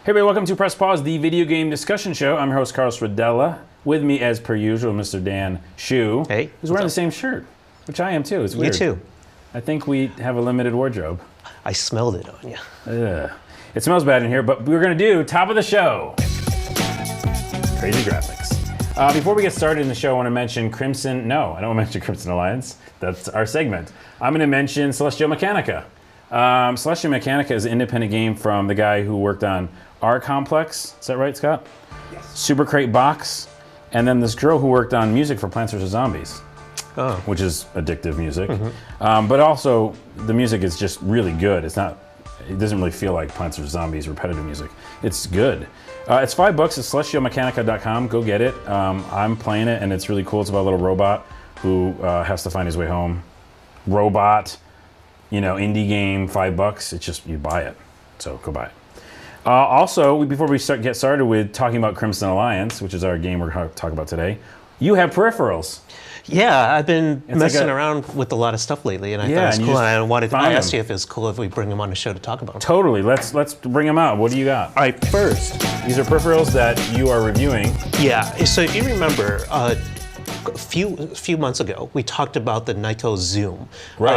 Hey everybody, welcome to Press Pause, the video game discussion show. I'm your host, Carlos Rodella. With me, as per usual, Mr. Dan Shu. Hey. Who's wearing the same shirt, which I am too. It's weird. You too. I think we have a limited wardrobe. I smelled it on you. Ugh. It smells bad in here, but we're going to do top of the show. Crazy graphics. Before we get started in the show, I want to mention Crimson. No, I don't want to mention Crimson Alliance. That's our segment. I'm going to mention Celestial Mechanica. Celestial Mechanica is an independent game from the guy who worked on R Complex. Is that right, Scott? Yes. Super Crate Box. And then this girl who worked on music for Plants vs. Zombies. Oh. Which is addictive music. But also, the music is just really good. It doesn't really feel like Plants vs. Zombies repetitive music. It's good. It's $5 at celestialmechanica.com. Go get it. I'm playing it, and it's really cool. It's about a little robot who has to find his way home. Robot, indie game, $5. It's just, you buy it. So go buy it. Also, before we get started with talking about Crimson Alliance, which is our game we're going to talk about today, you have peripherals. Yeah, I've been messing around with a lot of stuff lately, and I thought it was cool. And I asked you if it's cool if we bring them on the show to talk about them. Totally. Let's bring them out. What do you got? All right, first. These are peripherals that you are reviewing. Yeah, so if you remember, a few months ago, we talked about the Nyko Zoom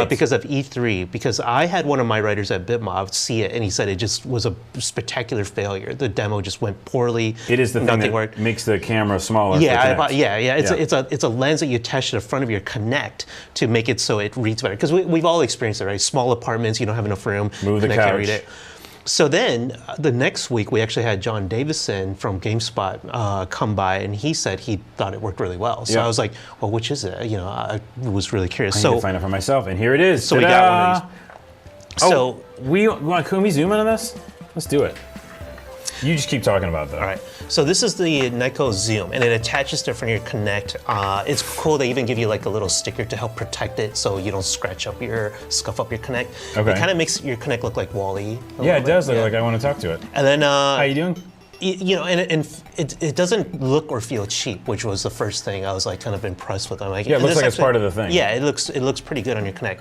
because of E3. Because I had one of my writers at BitMob see it, and he said it just was a spectacular failure. The demo just went poorly. It is the thing that makes the camera smaller. Yeah. It's a lens that you attach to the front of your Kinect to make it so it reads better. Because we've all experienced it, right? Small apartments, you don't have enough room. Move the couch. Read it. So then, the next week, we actually had John Davison from GameSpot come by, and he said he thought it worked really well. So I was like, well, which is it? I was really curious. I need to find it for myself, and here it is. So we got one of these. Can we zoom in on this? Let's do it. You just keep talking about that. All right. So this is the Nyko Zoom, and it attaches to the front of your Kinect. It's cool. They even give you like a little sticker to help protect it, so you don't scuff up your Kinect. Okay. It kind of makes your Kinect look like WALL-E. Yeah, it does look like I want to talk to it. And then, how you doing? And it doesn't look or feel cheap, which was the first thing I was like kind of impressed with. I'm like, yeah, it looks like it's part of the thing. Yeah, it looks pretty good on your Kinect.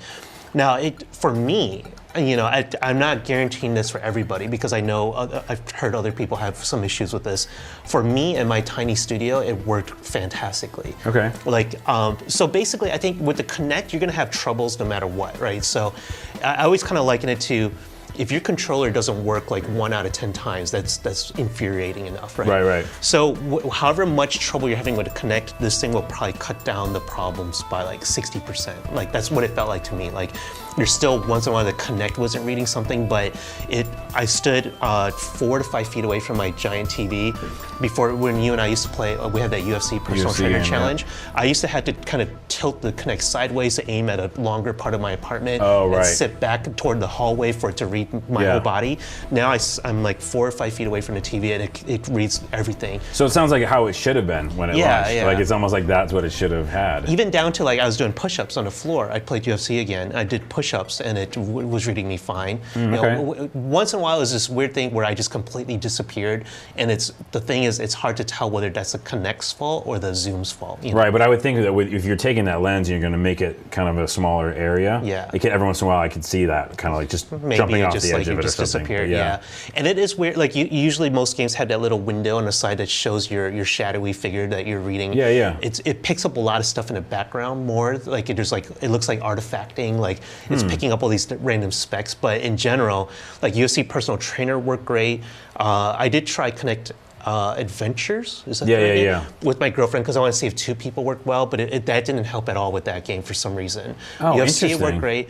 Now, for me, I'm not guaranteeing this for everybody because I know I've heard other people have some issues with this. For me and my tiny studio, it worked fantastically. Okay. So basically, I think with the Kinect, you're gonna have troubles no matter what, right? So I always kind of liken it to, if your controller doesn't work like 1 out of 10 times, that's infuriating enough, right? Right. So however much trouble you're having with the Kinect, this thing will probably cut down the problems by like 60%. Like that's what it felt like to me. Like you're still, once in a while the Kinect wasn't reading something, but I stood 4 to 5 feet away from my giant TV before, when you and I used to play, we had that UFC personal trainer challenge. I used to have to kind of tilt the Kinect sideways to aim at a longer part of my apartment and sit back toward the hallway for it to read my whole body. Now I'm like 4 or 5 feet away from the TV, and it reads everything. So it sounds like how it should have been when it launched. Yeah. Like it's almost like that's what it should have had. Even down to like I was doing push-ups on the floor. I played UFC again. I did push-ups, and it was reading me fine. Once in a while, there's this weird thing where I just completely disappeared, and the thing is, it's hard to tell whether that's the Kinect's fault or the Zoom's fault. Right, but I would think that if you're taking that lens and you're going to make it kind of a smaller area, every once in a while I could see that kind of like just jumping off the edge of it or something. Disappeared, yeah. And it is weird. Like usually most games have that little window on the side that shows your shadowy figure that you're reading. Yeah. It picks up a lot of stuff in the background more. Like it looks like artifacting. Like it's picking up all these random specs. But in general, like UFC Personal Trainer worked great. I did try Kinect Adventures, is that the right name? With my girlfriend, because I want to see if 2 people worked well, but that didn't help at all with that game for some reason. UFC, it worked great.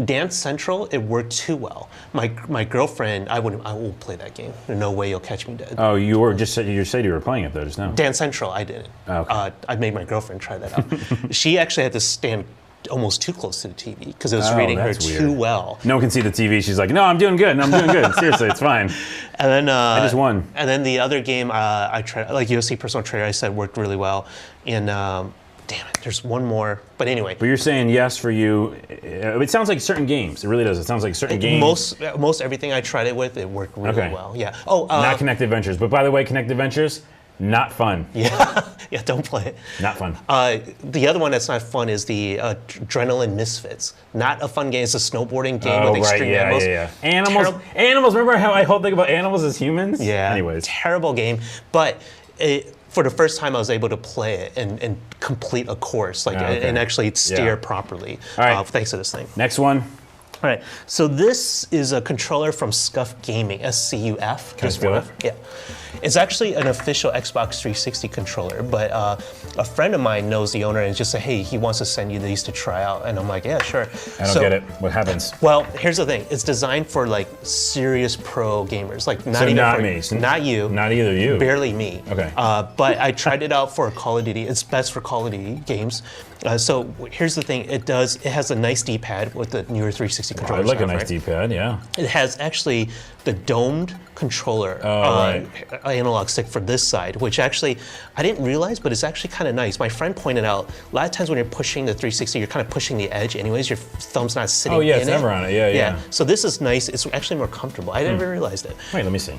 Dance Central, it worked too well. My girlfriend, I won't play that game. There's no way you'll catch me dead. Oh, you said you were playing it though just now. Dance Central, I didn't. Okay. I made my girlfriend try that out. She actually had to stand almost too close to the TV because it was reading her too well. No one can see the TV. She's like, no, I'm doing good. Seriously, it's fine. And then I just won. And then the other game I tried, like UFC Personal Trainer, I said worked really well. And damn it, there's one more. But anyway. But you're saying yes for you. It sounds like certain games. It really does. It sounds like certain games. Most everything I tried it with, it worked really well. Yeah. Not Kinect Adventures. But by the way, Kinect Adventures, Not fun. Yeah, yeah, don't play it. Not fun. The other one that's not fun is the Adrenaline Misfits. Not a fun game. It's a snowboarding game Oh, with right, extreme yeah, animals. yeah, yeah. Animals. Remember how I whole thing about animals as humans? Yeah. Anyways. Terrible game. But for the first time, I was able to play it and complete a course, like okay. and actually steer Yeah. properly. All right. Thanks to this thing. Next one. All right, so this is a controller from Scuf Gaming, SCUF. Can I feel it? Yeah. It's actually an official Xbox 360 controller, but a friend of mine knows the owner and just said, hey, he wants to send you these to try out. And I'm like, yeah, sure. I don't get it. What happens? Well, here's the thing. It's designed for like serious pro gamers, like not So even not for, me. So not you. Not either you. Barely me. Okay. But I tried it out for Call of Duty. It's best for Call of Duty games. So here's the thing. It has a nice D-pad with the newer 360 I controller. like a stuff, nice right? D-pad, yeah. It has actually the domed controller right. analog stick for this side, which actually I didn't realize, but it's actually kind of nice. My friend pointed out a lot of times when you're pushing the 360, you're kind of pushing the edge anyways. Your thumb's not sitting Oh, yeah, in it's never on it. Yeah, yeah. So this is nice. It's actually more comfortable. I never realized it. Wait, let me see.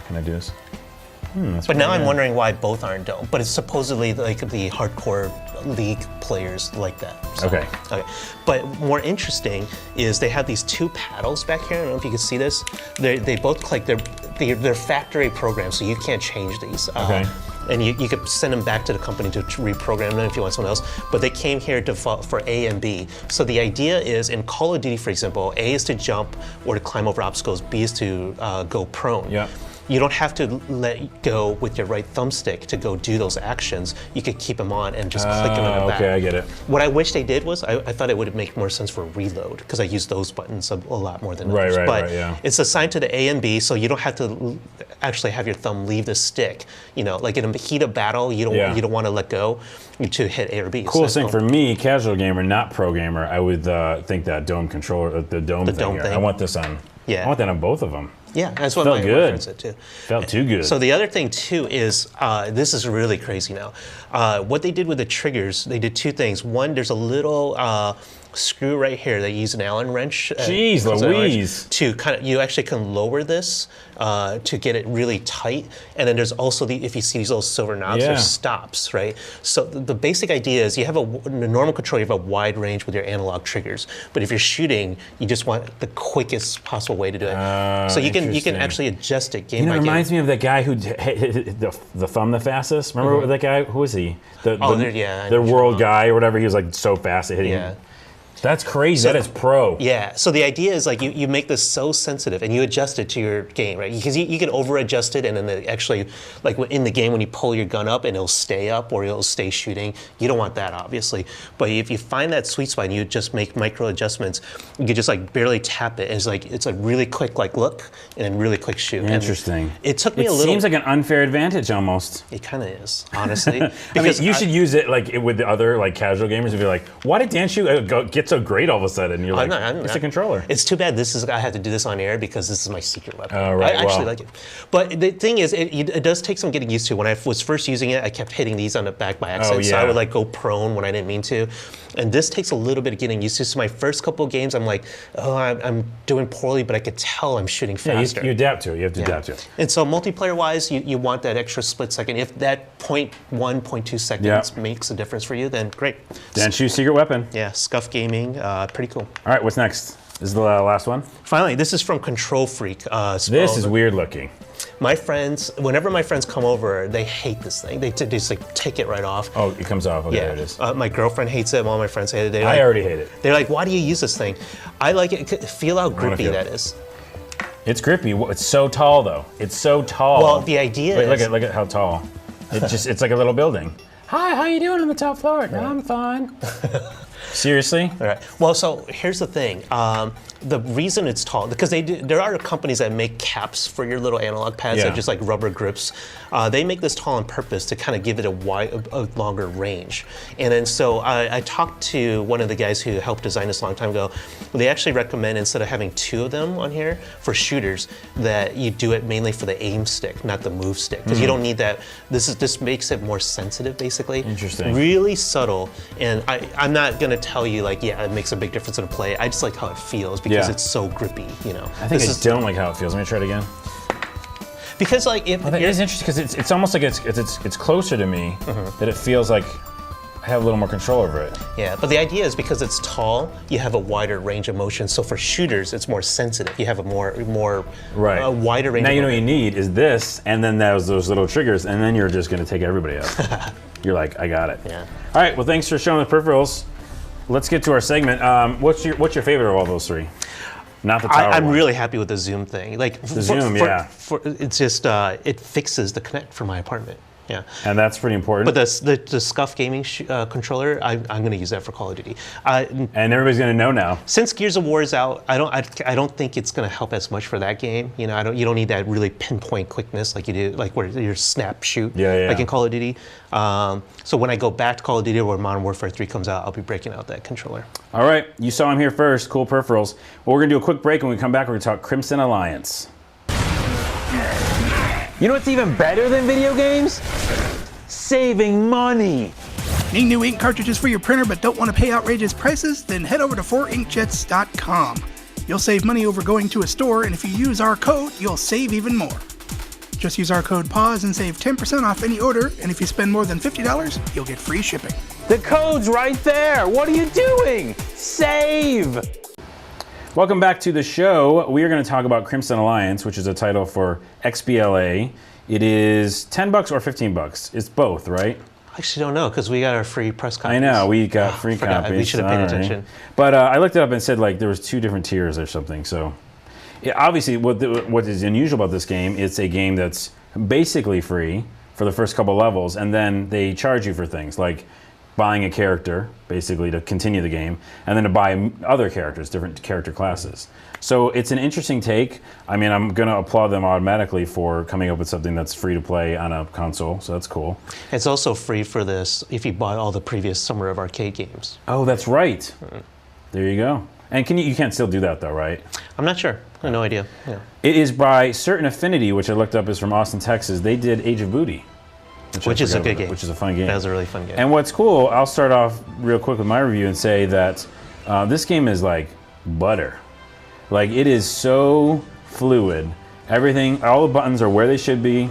Can I do this? But now I'm wondering why both aren't domed. But it's supposedly like the hardcore League players like that. So, Okay. Okay. But more interesting is they have these two paddles back here. I don't know if you can see this. They both look like they're factory programs, so you can't change these. Okay. And you could send them back to the company to reprogram them if you want someone else. But they came here default for A and B. So the idea is in Call of Duty, for example, A is to jump or to climb over obstacles. B is to go prone. Yeah. You don't have to let go with your right thumbstick to go do those actions. You could keep them on and just click them in the back. Okay, I get it. What I wish they did was, I thought it would make more sense for reload, because I use those buttons a lot more than others. Right, but yeah. it's assigned to the A and B, so you don't have to actually have your thumb leave the stick. You know, like in a heat of battle, you don't want to let go to hit A or B. Coolest So thing for me, casual gamer, not pro gamer, I would think that dome controller, the dome thing. dome here. thing. I want this on. Yeah. I want that on both of them. Yeah, that's what Felt my good. friend said too. Felt too good. So the other thing too is, this is really crazy now. What they did with the triggers, they did two things. One, there's a little screw right here. They use an Allen wrench. Jeez Louise. To kind of, you actually can lower this to get it really tight. And then there's also if you see these little silver knobs, Yeah. there's stops, right? So the basic idea is you have a normal control, you have a wide range with your analog triggers. But if you're shooting, you just want the quickest possible way to do it. So you can interesting. actually adjust it game You know, by it game. reminds me of that guy who hit the thumb the fastest. Remember that guy? Who was he? The I know what you're world talking guy or whatever. He was like so fast at hitting. Yeah. That's crazy. That is pro. Yeah, so the idea is like you make this so sensitive and you adjust it to your game, right? Because you can over adjust it and then actually, like in the game when you pull your gun up and it'll stay up or it'll stay shooting. You don't want that, obviously. But if you find that sweet spot and you just make micro adjustments, you can just like barely tap it. And it's a really quick like look and then really quick shoot. Interesting. And it took me It a little. seems like an unfair advantage almost. It kind of is, honestly. I mean, you should use it like with the other like casual gamers and be like, why did Danshu get so great all of a sudden? And you're like, it's a controller. It's too bad I have to do this on air because this is my secret weapon. Oh, right, I actually well. like it. But the thing is, it does take some getting used to. When I was first using it, I kept hitting these on the back by accident. So I yeah. would like go prone when I didn't mean to. And this takes a little bit of getting used to. So my first couple of games, I'm like, oh, I'm doing poorly, but I could tell I'm shooting faster. You adapt to it. You have to adapt to it. And so multiplayer-wise, you want that extra split second. If that 0.1, 0.2 seconds makes a difference for you, then great. Danshu's secret weapon. Yeah, Scuf Gaming, pretty cool. All right, what's next? This is the last one. Finally, this is from Control Freak. This is weird looking. My friends, whenever my friends come over, they hate this thing. They just like take it right off. Oh, it comes off. Okay, Yeah, there it is. my girlfriend hates it. All my friends hate it. I already hate it. They're like, "Why do you use this thing?" I like it. Feel how grippy feel. that is. It's grippy. It's so tall, though. It's so tall. Well, the idea Wait, is look at how tall. It's like a little building. Hi, how you doing on the top floor? No, I'm fine. Seriously? All right. Well, so here's the thing. The reason it's tall, because there are companies that make caps for your little analog pads that are just like rubber grips. They make this tall on purpose to kind of give it a longer range. And then so I talked to one of the guys who helped design this a long time ago. They actually recommend, instead of having two of them on here for shooters, that you do it mainly for the aim stick, not the move stick, because you don't need that. This makes it more sensitive, basically. Interesting. Really subtle. And I'm not gonna tell you like, yeah, it makes a big difference in the play. I just like how it feels because it's so grippy, you know. I think I don't like how it feels. Let me try it again. Because like if Well, it is interesting because it's almost like it's closer to me that it feels like I have a little more control over it. yeah, but the idea is because it's tall, you have a wider range of motion. So for shooters, it's more sensitive. You have a more wider range. Now of you know what motion. you need is this, and then those little triggers, and then you're just going to take everybody out. You're like, I got it. Yeah. All right. Well, thanks for showing the peripherals. Let's get to our segment. What's your favorite of all those three? Not the tower I'm one. really happy with the Zoom thing. Like the Zoom, yeah. It's just it fixes the Kinect for my apartment. Yeah. And that's pretty important. But the Scuf gaming controller, I'm going to use that for Call of Duty. And everybody's going to know now. Since Gears of War is out, I don't think it's going to help as much for that game. You know, you don't need that really pinpoint quickness like you do, like where your snap shoot, like in Call of Duty. So when I go back to Call of Duty or Modern Warfare 3 comes out, I'll be breaking out that controller. All right, you saw him here first. Cool peripherals. Well, we're going to do a quick break. When we come back, we're going to talk Crimson Alliance. You know what's even better than video games? Saving money. Need new ink cartridges for your printer but don't want to pay outrageous prices? Then head over to 4inkjets.com. You'll save money over going to a store, and if you use our code, you'll save even more. Just use our code PAUSE and save 10% off any order, and if you spend more than $50, you'll get free shipping. The code's right there. What are you doing? Save. Welcome back to the show. We are going to talk about Crimson Alliance, which is a title for XBLA. It is $10 or $15. It's both, right? I actually don't know because we got our free press copies. I know, we got free forgot. copies. We should have paid All right. attention. But I looked it up and said like there was 2 different tiers or something. So obviously what is unusual about this game, it's a game that's basically free for the first couple levels, and then they charge you for things like buying a character, basically to continue the game, and then to buy other characters, different character classes. So it's an interesting take. I mean, I'm going to applaud them automatically for coming up with something that's free to play on a console, so that's cool. It's also free for this if you bought all the previous Summer of Arcade games. Oh, that's right. There you go. And you can't still do that though, right? I'm not sure. I have no idea. Yeah. It is by Certain Affinity, which I looked up is from Austin, Texas. They did Age of Booty. Which is a good game. Which is a fun game. That was a really fun game. And what's cool, I'll start off real quick with my review and say that this game is like butter. Like it is so fluid. Everything, all the buttons are where they should be.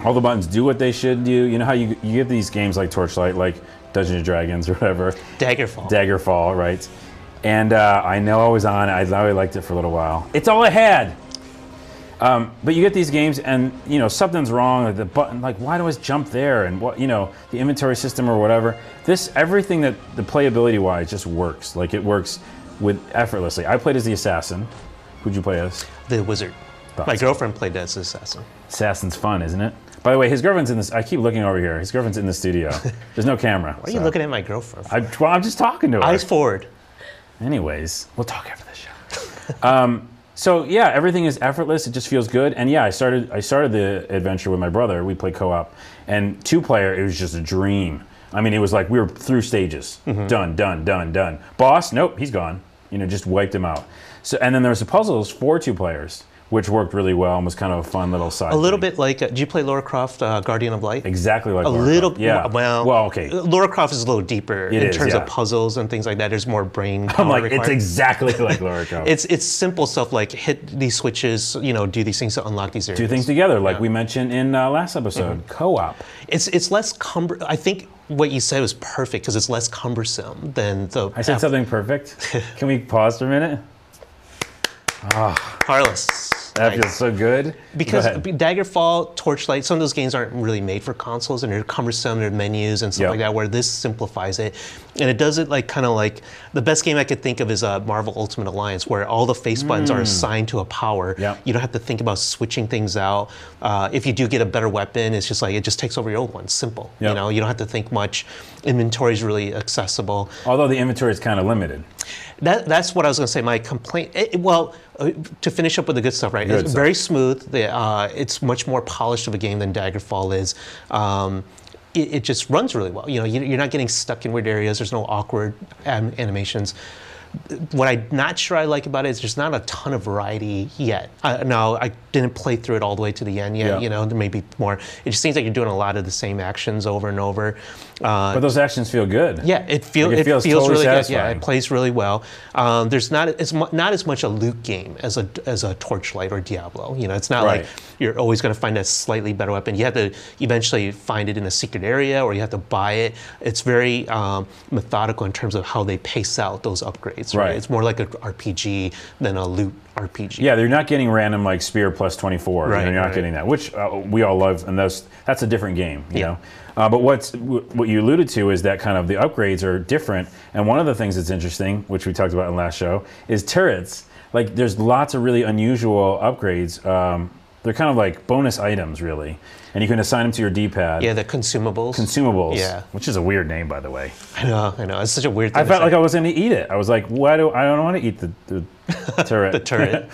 All the buttons do what they should do. You know how you get these games like Torchlight, like Dungeons & Dragons or whatever. Daggerfall, right? And I know I was on it. I really liked it for a little while. It's all I had. But you get these games and, you know, something's wrong, like the button, like why do I jump there? And what, you know, the inventory system or whatever. Everything that the playability wise just works. Like it works with effortlessly. I played as the assassin. Who'd you play as? The wizard. My girlfriend played as the assassin. Assassin's fun, isn't it? By the way, his girlfriend's in this. I keep looking over here. His girlfriend's in the studio. There's no camera. Why are you looking at my girlfriend? I'm just talking to her. Eyes forward. Anyways, we'll talk after the show. So yeah, everything is effortless. It just feels good. And yeah, I started the adventure with my brother. We played co-op, and 2-player. It was just a dream. I mean, it was like we were through stages. Done. Boss, nope, he's gone. You know, just wiped him out. So and then there was the puzzles for 2 players, which worked really well and was kind of a fun little side. A little thing. bit like, did you play Lara Croft, Guardian of Light? Exactly like A Lara little, Croft. Yeah. well, okay. Lara Croft is a little deeper in terms yeah. of puzzles and things like that. There's more brain power I'm like, required. it's exactly like Lara Croft. It's simple stuff like hit these switches, you know, do these things to unlock these areas. 2 things together, like we mentioned in last episode, co-op. It's less I think what you said was perfect because it's less cumbersome than the. I said something perfect. Can we pause for a minute? Carlos. That feels so good. Because Go ahead. Daggerfall, Torchlight, some of those games aren't really made for consoles and they're cumbersome, they're menus and stuff like that, where this simplifies it. And it does it like kind of like, the best game I could think of is Marvel Ultimate Alliance, where all the face buttons are assigned to a power. Yep. You don't have to think about switching things out. If you do get a better weapon, it's just like, it just takes over your old one, simple. Yep. You know, you don't have to think much. Inventory is really accessible. Although the inventory is kind of limited. That's what I was going to say. My complaint, to finish up with the good stuff, right? It's very smooth. It's much more polished of a game than Daggerfall is. It just runs really well. You know, you're not getting stuck in weird areas. There's no awkward animations. what I'm not sure I like about it is there's not a ton of variety yet. Now, I didn't play through it all the way to the end yet. Yeah. You know, there may be more. It just seems like you're doing a lot of the same actions over and over. But those actions feel good. Yeah, it feels totally really satisfying. good. Yeah, it plays really well. There's not as much a loot game as a Torchlight or Diablo. You know, it's not Right. like you're always going to find a slightly better weapon. You have to eventually find it in a secret area, or you have to buy it. It's very methodical in terms of how they pace out those upgrades. Right. It's more like an RPG than a loot RPG. Yeah, they're not getting random like spear plus 24. Right, You're not right. getting that, which we all love, and that's a different game, you Yeah. know. But what you alluded to is that kind of the upgrades are different, and one of the things that's interesting, which we talked about in the last show, is turrets. Like, there's lots of really unusual upgrades. They're kind of like bonus items, really, and you can assign them to your D-pad. Yeah, the consumables. Consumables, Yeah. which is a weird name, by the way. I know. It's such a weird thing. I felt like I was going to eat it. I was like, I don't want to eat the turret. The turret.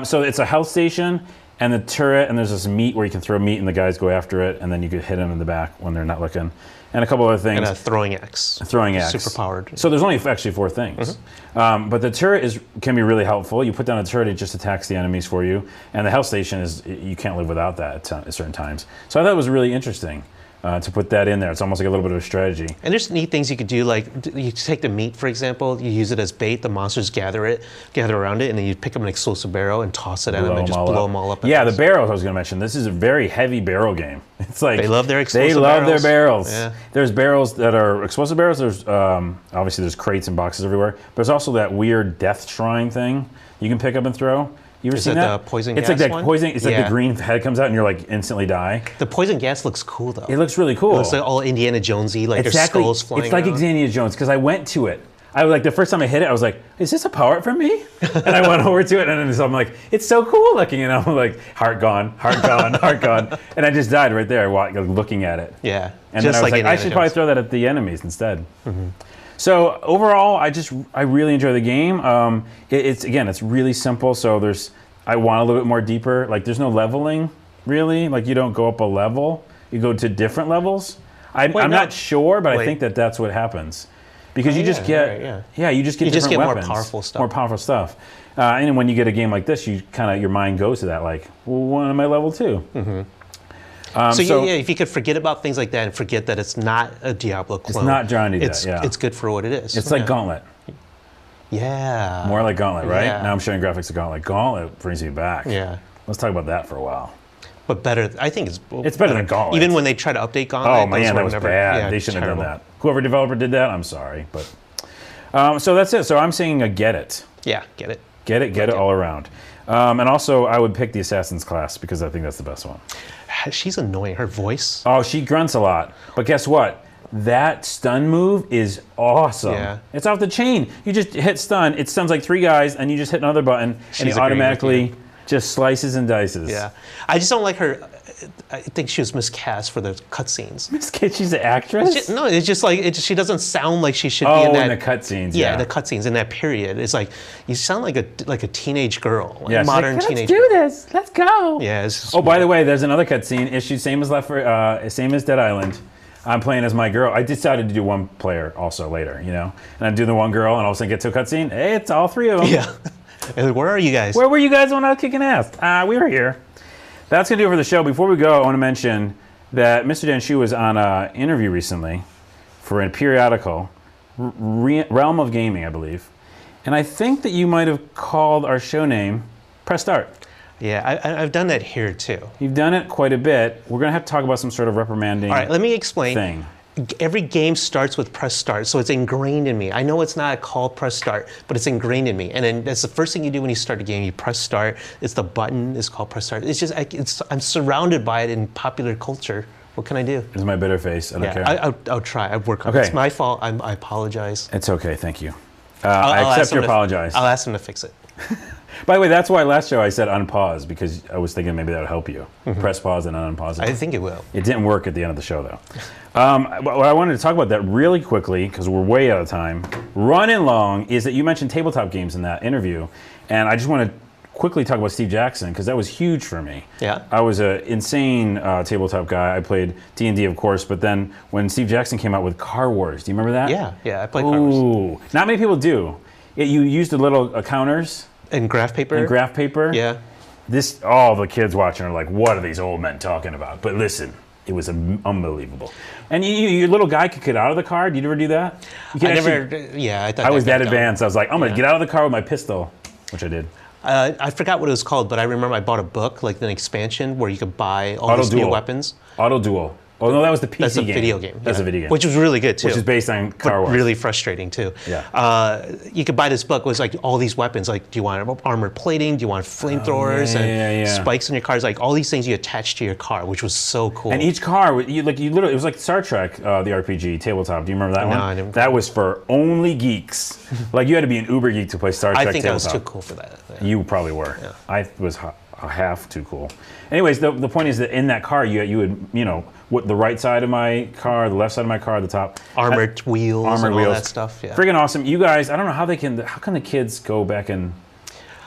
So it's a health station and the turret, and there's this meat where you can throw meat and the guys go after it, and then you could hit them in the back when they're not looking. And a couple other things. And a throwing axe. Throwing axe. Super powered. So there's only actually 4 things. But the turret can be really helpful. You put down a turret, it just attacks the enemies for you. And the health station you can't live without that at certain times. So I thought it was really interesting to put that in there. It's almost like a little bit of a strategy. And there's neat things you could do, like you take the meat, for example, you use it as bait, the monsters gather around it, and then you pick up an explosive barrel and toss it at them and just blow them all up. Yeah, the barrels I was going to mention. This is a very heavy barrel game. It's like They love their They explosive love barrels. their barrels. Yeah. There's barrels that are explosive barrels. There's obviously there's crates and boxes everywhere. But there's also that weird death shrine thing you can pick up and throw. You ever Is seen that that? the poison it's gas like that one? poison. It's like Yeah. the green head comes out and you're like instantly die. The poison gas looks cool, though. It looks really cool. It looks like all Indiana Jonesy, like there's skulls flying It's like around. Indiana Jones because I went to it. I was like the first time I hit it, I was like, "Is this a power up from me?" And I went over to it, and then I'm like, "It's so cool looking," and I'm like, "Heart gone, heart gone, heart gone," and I just died right there, looking at it. Yeah. And just then I was like, I Indiana should probably Jones. throw that at the enemies instead. So overall, I really enjoy the game. It's really simple. So I want a little bit more deeper. Like there's no leveling really. Like you don't go up a level. You go to different levels. I'm no. not sure, but I Wait. think that's what happens. Because you just yeah, get, right, yeah. you just get You just different get more weapons, powerful stuff. more powerful stuff. And when you get a game like this, your mind goes to that, like, well, when am I level 2? So if you could forget about things like that and forget that it's not a Diablo clone. not Johnny Depp, it's, yeah. It's good for what it is. It's like Gauntlet, Yeah. more like Gauntlet, right? Yeah. Now I'm showing graphics of Gauntlet. Gauntlet brings me back. Yeah. Let's talk about that for a while. But better, I think it's better than Gauntlet. Even when they try to update Gauntlet, Oh those man, were that was never, bad. yeah, They shouldn't terrible. have done that. Whoever developer did that, I'm sorry, but so that's it. So I'm saying a get it, Yeah, get it. get it all around. And also, I would pick the Assassin's class because I think that's the best one. She's annoying. Her voice. Oh, she grunts a lot, but guess what? That stun move is awesome. Yeah. It's off the chain. You just hit stun. It stuns like 3 guys, and you just hit another button, and She's it agreeing with automatically you. just slices and dices. Yeah. I just don't like her. I think she was miscast for the cutscenes. Miss Kid, she's an actress? No, it's just like she doesn't sound like she should be Oh, in that. in the cutscenes. Yeah, Yeah, the cutscenes in that period. It's like you sound like a teenage girl, Yeah, a she's modern like, teenage. Let's do girl. this. Let's go. Yeah. It's just Oh, by the way, there's another cutscene. Issue same as Dead Island. I'm playing as my girl. I decided to do one player also later, you know, and I do the one girl, and all of a sudden get to a cutscene. Hey, it's all 3 of them. Yeah. And where are you guys? Where were you guys when I was kicking ass? We were here. That's going to do it for the show. Before we go, I want to mention that Mr. Dan Shu was on an interview recently for a periodical, Realm of Gaming, I believe. And I think that you might have called our show name Press Start. Yeah, I've done that here too. You've done it quite a bit. We're going to have to talk about some sort of reprimanding All right, let me explain. thing. Every game starts with press start, so it's ingrained in me. I know it's not called press start, but it's ingrained in me. And then that's the first thing you do when you start a game. You press start. It's the button. It's called press start. It's just I'm surrounded by it in popular culture. What can I do? This is my bitter face. I don't care. I'll try. I'll work on Okay. it. It's my fault. I apologize. It's okay. Thank you. I'll I ask accept your them to- apologize. I'll ask them to fix it. By the way, that's why last show I said unpause, because I was thinking maybe that would help you. Press pause and unpause it. I think it will. It didn't work at the end of the show, though. What I wanted to talk about that really quickly, because we're way out of time, running long, is that you mentioned tabletop games in that interview. And I just want to quickly talk about Steve Jackson, because that was huge for me. Yeah. I was an insane tabletop guy. I played D&D, of course, but then when Steve Jackson came out with Car Wars, do you remember that? Yeah, I played Car Wars. Ooh, not many people do. Yeah, you used the little counters And graph paper. and graph paper. Yeah. This, all the kids watching are like, what are these old men talking about? But listen, it was unbelievable. And your little guy could get out of the car. Did you ever do that? You could I actually- never. Yeah, I thought I was got that done. advanced. I was like, I'm going to Yeah. get out of the car with my pistol, which I did. I forgot what it was called, but I remember I bought a book, like an expansion, where you could buy all Auto these new Duel. weapons. Auto Duel. Oh, no, that was the PC That's a game. video game. That's yeah. a video game. Which was really good too. Which is based on Car but Wars. really frustrating too. Yeah. You could buy this book. It was like all these weapons. Like, do you want armored plating? Do you want flamethrowers yeah. spikes in your cars? Like all these things you attach to your car, which was so cool. And each car, you literally, it was like Star Trek, the RPG tabletop. Do you remember that one? I didn't. That was for only geeks. Like you had to be an uber geek to play Star Trek I think I was tabletop. too cool for that. You probably were. Yeah. I was half too cool. Anyways, the point is that in that car, you would, what the right side of my car, the left side of my car, the top. Armored wheels and all that stuff. Yeah. Friggin' awesome. You guys, I don't know how how can the kids go back and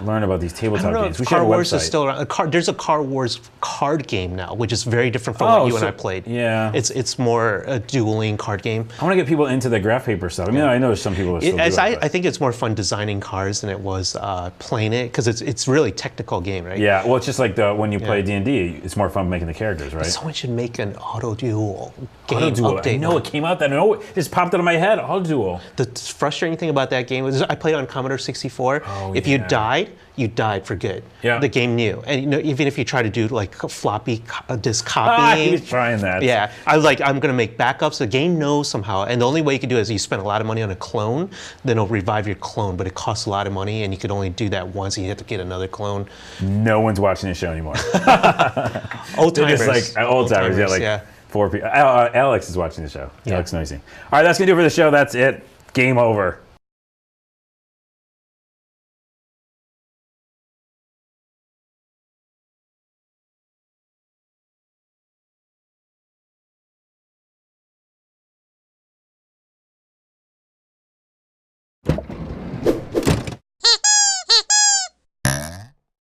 learn about these I tabletop don't know games? if We should have Car a Wars is website. still around. There's a Car Wars card game now, which is very different from Oh, what you and so- I played. yeah. It's more a dueling card game. I want to get people into the graph paper stuff. I mean, I know there's some people that still do it. I but- think it's more fun designing cars than it was playing it, because it's really technical game, right? Yeah, well, it's just like when you play D&D, it's more fun making the characters, right? Someone should make an Auto Duel game Auto Duel. update. I know it came out that. No, it just popped out of my head. Auto Duel. The frustrating thing about that game was I played on Commodore 64. Oh, if you yeah. died, you died for good. Yeah. The game knew, and even if you try to do like floppy disk He copying. was trying that. Yeah, I was like, I'm gonna make backups. The game knows somehow, and the only way you can do it is you spend a lot of money on a clone, then it'll revive your clone, but it costs a lot of money, and you could only do that once, and you have to get another clone. No one's watching the show anymore. Old They're timers, just like old timers. Yeah, like 4 people. Alex is watching the show. Yeah. Alex Noisy. All right, that's gonna do it for the show. That's it. Game over.